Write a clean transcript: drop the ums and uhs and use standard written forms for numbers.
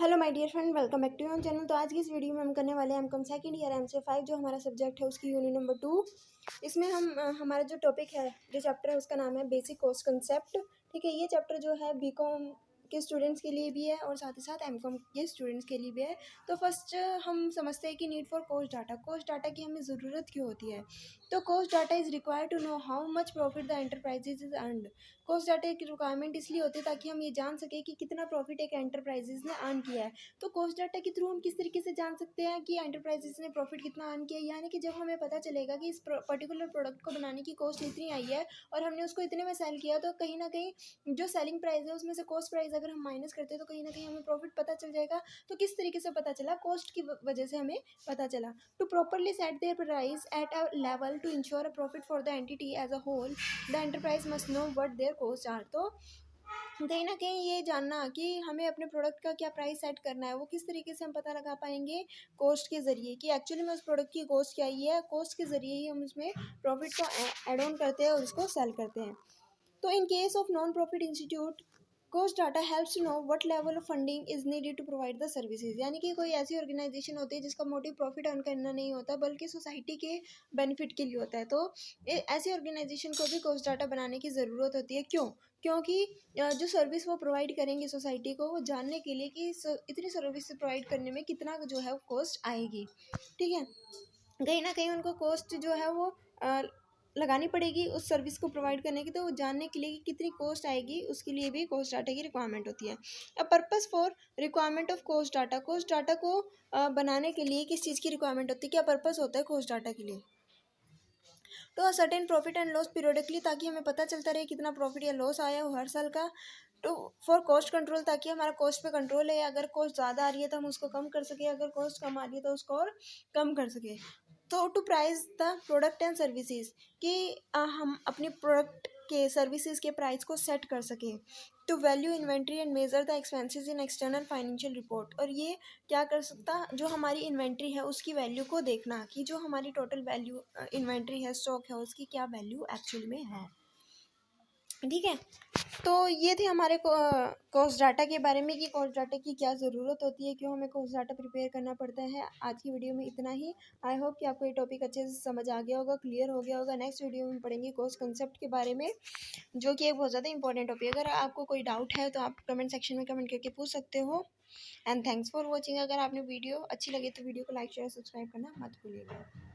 Hello my dear friend, welcome back to your channel. तो आज की इस वीडियो में हम करने वाले हैं एमकॉम सेकंड ईयर MC5 जो हमारा सब्जेक्ट है उसकी यूनिट नंबर 2। इसमें हम हमारा जो टॉपिक है, जो चैप्टर है उसका नाम है बेसिक कॉस्ट कंसेप्ट। ठीक है, ये चैप्टर जो है बीकॉम के स्टूडेंट्स के लिए भी है और साथ ही साथ एमकॉम के स्टूडेंट्स के लिए भी है। तो फर्स्ट हम समझते हैं कि नीड फॉर कॉस्ट डाटा की हमें ज़रूरत क्यों होती है। तो cost data is required to know how much profit the enterprises is earned. Cost data की रिक्वायरमेंट इसलिए होती है ताकि हम ये जान सकें कि कितना प्रॉफिट एक एंटरप्राइजेज ने अर्न किया है। तो कॉस्ट डाटा के थ्रू हम किस तरीके से जान सकते हैं कि एंटरप्राइजेज ने प्रॉफिट कितना अर्न किया है, यानी कि जब हमें पता चलेगा कि इस पर्टिकुलर प्रोडक्ट को बनाने की कॉस्ट इतनी आई है और हमने उसको इतने में सेल किया, तो कहीं ना कहीं जो सेलिंग प्राइस है उसमें से कॉस्ट प्राइस अगर हम माइनस करते हैं तो कहीं ना कहीं हमें प्रॉफिट पता चल जाएगा। तो किस तरीके से पता चला? कॉस्ट की वजह से हमें पता चला। To properly set their price at a level to ensure a profit for the entity as a whole, the enterprise must know what their cost are. तो कहीं ना कहीं ये जानना कि हमें अपने प्रोडक्ट का क्या प्राइस सेट करना है, वो किस तरीके से हम पता लगा पाएंगे? कॉस्ट के ज़रिए, कि एक्चुअली में उस प्रोडक्ट की कॉस्ट क्या ही है। कॉस्ट के ज़रिए ही हम उसमें प्रॉफिट को ऐड ऑन करते हैं और उसको सेल करते हैं। तो in case of non profit institute, cost data helps to know what level of funding is needed to provide the services. यानी कि कोई ऐसी ऑर्गेनाइजेशन होती है जिसका मोटिव प्रॉफिट अर्न करना नहीं होता बल्कि सोसाइटी के बेनिफिट के लिए होता है। तो ऐसी ऑर्गेनाइजेशन को भी कॉस्ट डाटा बनाने की ज़रूरत होती है। क्यों? क्योंकि जो सर्विस वो प्रोवाइड करेंगे सोसाइटी को, वो जानने के लिए कि इतनी सर्विस प्रोवाइड करने में कितना जो है वो कॉस्ट आएगी। ठीक है, कहीं ना कहीं उनको कॉस्ट जो है वो लगानी पड़ेगी उस सर्विस को प्रोवाइड करने की। तो वो जानने के लिए कि कितनी कॉस्ट आएगी, उसके लिए भी कॉस्ट डाटा की रिक्वायरमेंट होती है। अब purpose for requirement of cost data को बनाने के लिए किस चीज़ की रिक्वायरमेंट होती है, क्या पर्पस होता है कॉस्ट डाटा के लिए? तो certain profit and loss periodically, ताकि हमें पता चलता रहे कितना प्रॉफिट या लॉस आया हो हर साल का। तो फॉर कॉस्ट कंट्रोल, ताकि हमारा कॉस्ट पे कंट्रोल है, अगर कॉस्ट ज़्यादा आ रही है तो हम उसको कम कर सकें, अगर कॉस्ट कम आ रही है तो उसको और कम कर सकें। तो to price the product and services, कि हम अपनी प्रोडक्ट के सर्विसेज के प्राइस को सेट कर सकें। To value inventory and measure the expenses in external financial report, और ये क्या कर सकता, जो हमारी इन्वेंट्री है उसकी वैल्यू को देखना कि जो हमारी टोटल वैल्यू इन्वेंट्री है, स्टॉक है, उसकी क्या वैल्यू एक्चुअल में है। ठीक है, तो ये थे हमारे कॉस्ट डाटा के बारे में कि कॉस्ट डाटा की क्या ज़रूरत होती है, क्यों हमें कॉस्ट डाटा प्रिपेयर करना पड़ता है। आज की वीडियो में इतना ही। आई होप कि आपको ये टॉपिक अच्छे से समझ आ गया होगा, क्लियर हो गया होगा। नेक्स्ट वीडियो में पढ़ेंगे कॉस्ट कंसेप्ट के बारे में, जो कि एक बहुत ज़्यादा इंपॉर्टेंट टॉपिक है। अगर आपको कोई डाउट है तो आप कमेंट सेक्शन में कमेंट करके पूछ सकते हो। And thanks for watching. अगर आपने वीडियो अच्छी लगी तो वीडियो को लाइक शेयर सब्सक्राइब करना मत भूलिएगा।